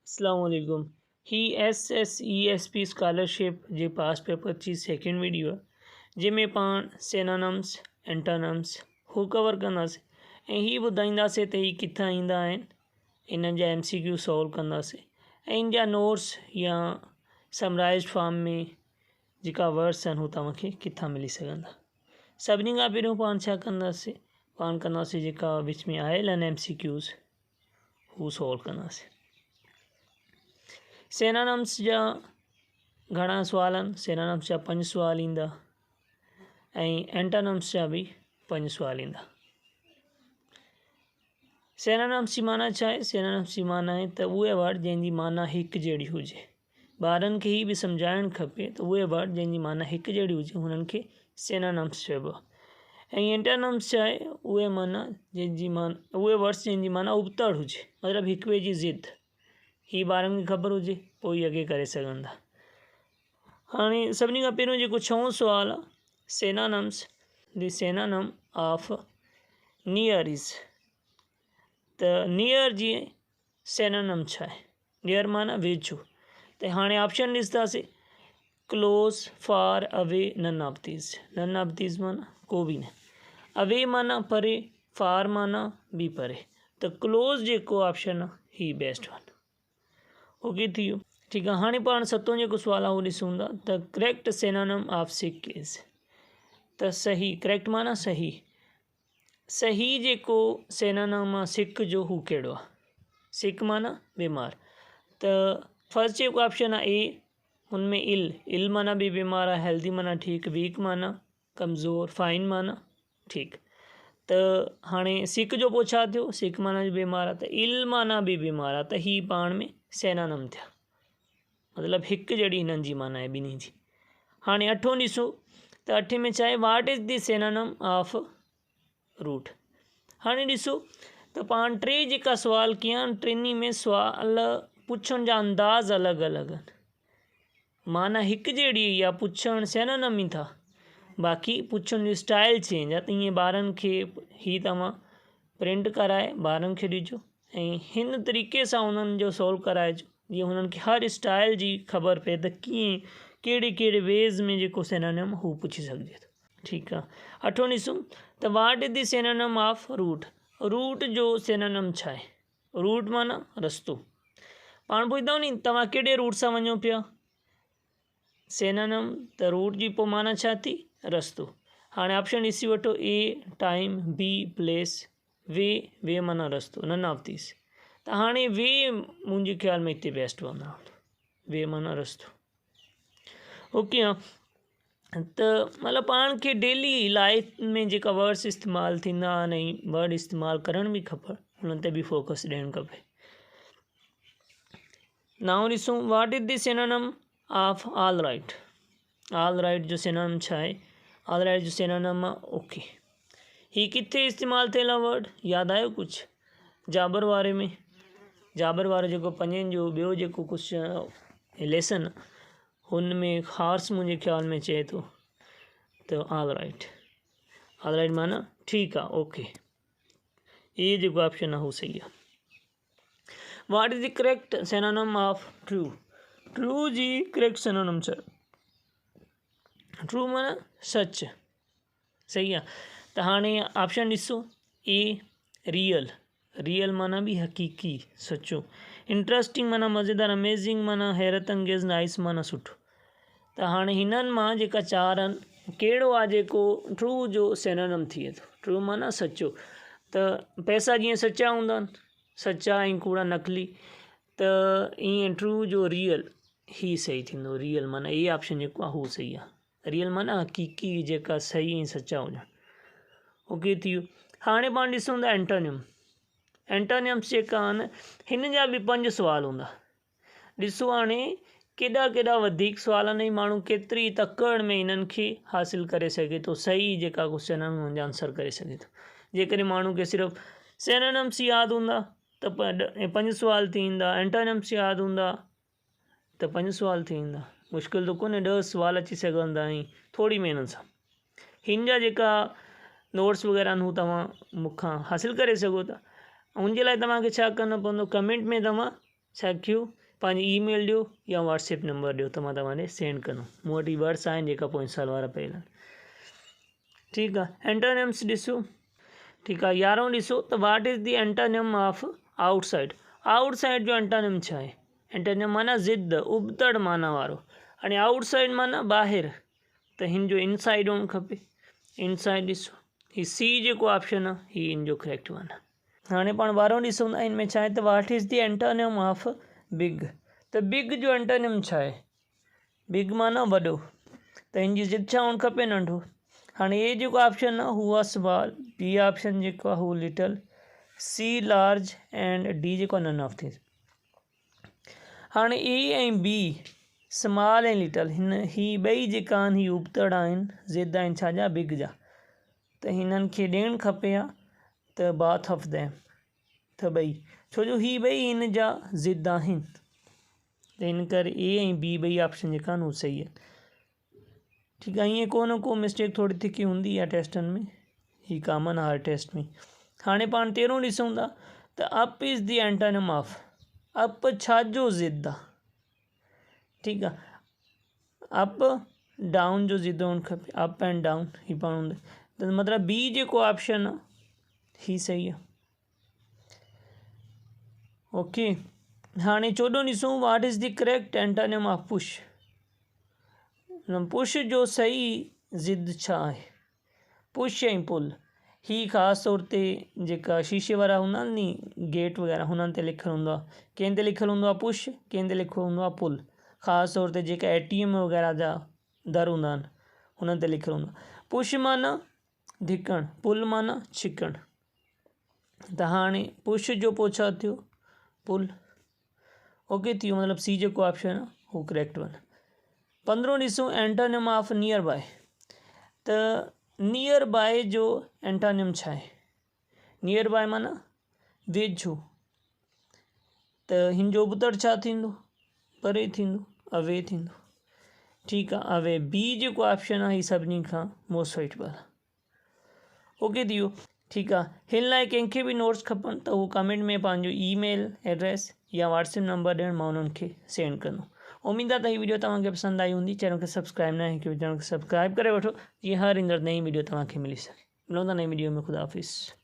अस्सलाम वालेकुम। ही SSESP स्कॉलरशिप जे पास पेपर जी सेकेंड वीडियो आहे जंहिंमें पाण सिनोनिम्स एंटोनिम्स हू कवर कंदासीं ऐं हीअ ॿुधाईंदासीं त हीअ किथां ईंदा आहिनि, इन्हनि जा MCQ सॉल्व कंदासीं ऐं इन जा नोट्स या समराइज्ड फॉर्म में जेका वर्ड्स आहिनि हू तव्हांखे किथां मिली सघंदा। सभिनी खां पहिरियों पाण छा कंदासीं, पाण कंदासीं जेका विच में आयल आहिनि MCQs हू सॉल्व कंदासीं। सिनोनिम्स जा घणा सुवाल आहिनि, सिनोनिम्स जा 5 सुवाल ईंदा ऐं एंटोनिम्स जा बि 5 सुवाल ईंदा। सिनोनिम्स जी माना छा आहे? सिनोनिम्स जी माना आहे त उहे वर्ड जंहिंजी माना हिकु जहिड़ी हुजे। ॿारनि खे हीअ बि सम्झाइणु खपे त उहे वर्ड जंहिंजी माना हिकु जहिड़ी हुजे हुननि खे सिनोनिम्स चइबो आहे। ऐं एंटोनिम्स छा आहे? उहे उहे वर्ड्स जंहिंजी माना उबतड़ हुजे, मतिलबु हिक ॿिए जी ज़िद। ही ॿारनि खे ख़बर हुजे पोइ ई अॻे करे सघंदा। हाणे सभिनी खां पहिरियों जेको 6हों सुवाल आहे, synonyms the synonym of near is. त नियर जी सिनोनिम छा आहे? नियर माना वेझो। त हाणे ऑप्शन ॾिसंदासीं, क्लोज, फार, अवे, नन ऑफ दीज़। नन ऑफ दीज़ माना को बि न, अवे माना परे, फार माना बि परे। त क्लोज जेको ऑप्शन आहे ही बेस्ट वन। ओके थी वियो, ठीकु आहे। हाणे पाण 7हों जेको सुवाल आहे उहो ॾिसूं था त करेक्ट सिनोनिम ऑफ सिक इज़। त सही, करेक्ट माना सही, सही जेको सिनोनिम आहे सिक जो हू कहिड़ो आहे? सिक माना बीमार। त फर्स्ट जेको ऑप्शन आहे ए, हुनमें इल माना बि बीमार आहे, हेल्दी माना ठीकु, वीक माना कमज़ोर, फाइन माना ठीकु। त हाणे सिक जो पोइ छा थियो? सिक माना बि बीमार आहे, त इल माना बि बीमार आहे, त ही पाण में सिनोनिम थिया, मतिलबु हिकु जहिड़ी हिननि जी माना आहे ॿिन्ही जी। हाणे 8हों ॾिसो त 8 में छा आहे? What is the synonym of root. हाणे ॾिसो त पाण 3 जेका सुवाल कया आहिनि, टिनी में सुवाल पुछण जा अंदाज़ अलॻि अलॻि आहिनि। माना हिकु जहिड़ी या पुछण सिनोनिम ई था, बाक़ी पुछण जी स्टाइल चेंज आहे। त ईअं ॿारनि खे ही तव्हां प्रिंट कराए ॿारनि खे ॾिजो ऐं हिन तरीक़े सां उन्हनि जो सॉल्व कराइजो जीअं हुननि खे हर स्टाइल जी ख़बर पए त कीअं कहिड़े कहिड़े वेज़ में जेको सिनोनिम हू पुछी सघिजे थो। ठीकु आहे। 8हों ॾिसूं त what is the synonym of root. Root जो सिनोनिम छा आहे? रूट माना रस्तो। पाण पुछंदव नी तव्हां कहिड़े रूट सां वञो पिया, सिनोनिम त रूट जी पोइ माना छा थी? रस्तो। हाणे ऑप्शन ॾिसी वठो, ए टाइम, बी प्लेस, वे माना रस्तो, नन ऑफ दीज़। त हाणे वे मुंहिंजे ख़्याल में हिते बेस्ट वञा, वे माना रस्तो। ओके आहे। त मतिलबु पाण खे डेली लाइफ में जेका वर्ड्स इस्तेमालु थींदा आहिनि ऐं वर्ड इस्तेमालु करण बि खपे, हुननि ते बि फोकस ॾियणु खपे। नाउ ॾिसूं, what is the synonym of all right. All right जो सिनोनिम छा आहे? ऑल राइट जो सिनोनिम आहे ओके। ही किथे इस्तेमालु थियल आहे वर्ड, यादि आयो कुझु? जाबर वारे में, जाबर वारो जेको 5 जो ॿियो जेको कुझु लेसन, हुन में ख़ासि मुंहिंजे ख़्याल में चए थो त ऑल राइट। ऑल राइट माना ठीकु आहे, ओके। ये जेको ऑप्शन आहे हू सही आहे। What is the correct synonym of true. True जी करेक्ट सिनोनिम छा? ट्रू माना सच, सही आहे। त हाणे ऑप्शन ॾिसो, ए रियल, रियल माना बि हक़ीक़ी सचो, इंट्रस्टिंग माना मज़ेदार, अमेज़िंग माना हैरत अंगेज़, नाइस माना सुठो। त हाणे हिननि मां जेका 4 आहिनि, कहिड़ो आहे जेको ट्रू जो सिनोनिम थिए थो? ट्रू माना सचो। त पैसा जीअं सचा हूंदा आहिनि, सचा ऐं कूड़ा नकली, त ईअं ट्रू जो रियल ही सही थींदो। रियल माना ये ऑप्शन जेको आहे हू सही आहे। रियल माना हक़ीक़ी, जेका सही ऐं सचा हुजनि। ओके थी वियो। हाणे पाण ॾिसूं था एंटोनिम। एंटोनिम्स जेका आहिनि हिन जा बि 5 सुवाल हूंदा। ॾिसो हाणे केॾा केॾा वधीक सुवाल आहिनि ऐं माण्हू केतिरी तकड़ में इन्हनि खे हासिलु करे सघे थो, सही जेका क्वेश्चन आहिनि हुननि जा आंसर करे सघे थो। जेकॾहिं माण्हू खे सिर्फ़ु सिनोनिम्स यादि हूंदा त 5 सुवाल थी ईंदा, एंटोनिम्स यादि हूंदा त 5 सुवाल थी ईंदा। मुश्किल त कोन्हे, 10 सुवाल अची सघंदा ऐं थोरी महिनत सां। हिन जा जेका नोट्स वग़ैरह आहिनि हू तव्हां मूंखां हासिलु करे सघो था। हुनजे लाइ तव्हांखे छा करिणो पवंदो, कमेंट में तव्हां छा कयो पंहिंजी ईमेल ॾियो या व्हाट्सएप नंबर ॾियो त मां तव्हांखे सेंड कंदुमि। मूं वटि वर्ड्स आहिनि जेका पोइ साल वारा पियल आहिनि। ठीकु आहे, एंटोनिम्स ॾिसो। ठीकु आहे, 11 ॾिसो त what is the antonym of outside. Outside जो एंटोनिम छा आहे? एंटोनिम माना ज़िद, उबतड़ माना वारो। हाणे आउटसाइड माना ॿाहिरि, त हिन जो इनसाइड हुअणु खपे। इनसाइड ॾिसो, ही सी जेको ऑप्शन आहे ही इन जो करेक्ट वन आहे। हाणे पाण 12 ॾिसूं था, हिन में छा आहे त what is the antonym of big. त बिग जो एंटोनिम छा आहे? बिग माना वॾो, त हिन जी ज़िद छा हुअणु खपे? नंढो। हाणे ए जेको ऑप्शन आहे हू आहे स्मॉल, बी ऑप्शन जेको आहे हू little, C large and D जेको आहे नन ऑफ दिस। हाणे ए ऐं बी स्मॉल ऐं लिटल ही ॿई जेका आहिनि ही उबतड़ आहिनि, ज़िद आहिनि छा जा? बिग जा। त हिननि खे ॾियणु खपे आहे त बाथ ऑफ दैम, त ॿई, छो जो ही ॿई हिन जा ज़िद आहिनि, त हिन करे ए ऐं बी ॿई ऑप्शन जेका आहिनि हू सही आहे। ठीकु आहे, ईअं को न को मिस्टेक थोरी थिकी हूंदी आहे टेस्टनि में, ही कॉमन आहे हर टेस्ट में। हाणे पाण 13 ॾिसूं था त up is the antonym of. Up छा जो ज़िद आहे? ठीकु आहे, अप डाउन जो ज़िद हुअणु खपे, अप एंड डाउन ही पाण हूंदो, त मतिलबु बी जेको ऑप्शन आहे ही सही आहे। ओके, हाणे 14 ॾिसूं, what is the correct antonym of push. Push जो सही ज़िद छा आहे? पुश ऐं पुल, ही ख़ासि तौर ते जेका शीशे वारा हूंदा आहिनि नी गेट वग़ैरह, हुननि ते लिखियलु हूंदो आहे। कंहिं ते लिखियलु हूंदो आहे पुश, कंहिं ते लिखियलु हूंदो आहे पुल। ख़ासि तौर ते जेका ATM वग़ैरह जा दर हूंदा आहिनि हुननि ते लिखियलु हूंदो आहे। पुश माना धिकणु, पुल माना छिकणु। त हाणे पुश जो पोइ छा थियो? पुल। ओके थी वियो, मतिलबु सी जेको ऑप्शन आहे हू करेक्ट वन। 15 ॾिसूं, एंटोनिम ऑफ नियर बाय। त नियर बाय जो एंटोनिम छा आहे? नियर बाय माना वेझो, त हिन जो उबतड़ छा थींदो? परे थींदो, अवे थींदो। ठीकु आहे, अवे बी जेको ऑप्शन आहे ही सभिनी खां मोस्ट सुइटेबल आहे। ओके थी वियो। ठीकु आहे, हिन लाइ कंहिंखे बि नोट्स खपनि त उहो कमेंट में पंहिंजो ईमेल एड्रेस या व्हाट्सएप नंबर ॾियणु, मां उन्हनि खे सेंड कंदुमि। उम्मीद आहे त हीअ वीडियो तव्हांखे पसंदि आई हूंदी। चैनल खे सब्सक्राइब न आहे, चैनल खे सब्सक्राइब करे वठो जीअं हर ईंदड़ नई वीडियो तव्हांखे मिली सघे। मिलूं था नई वीडियो में, ख़ुदा हाफ़िज़।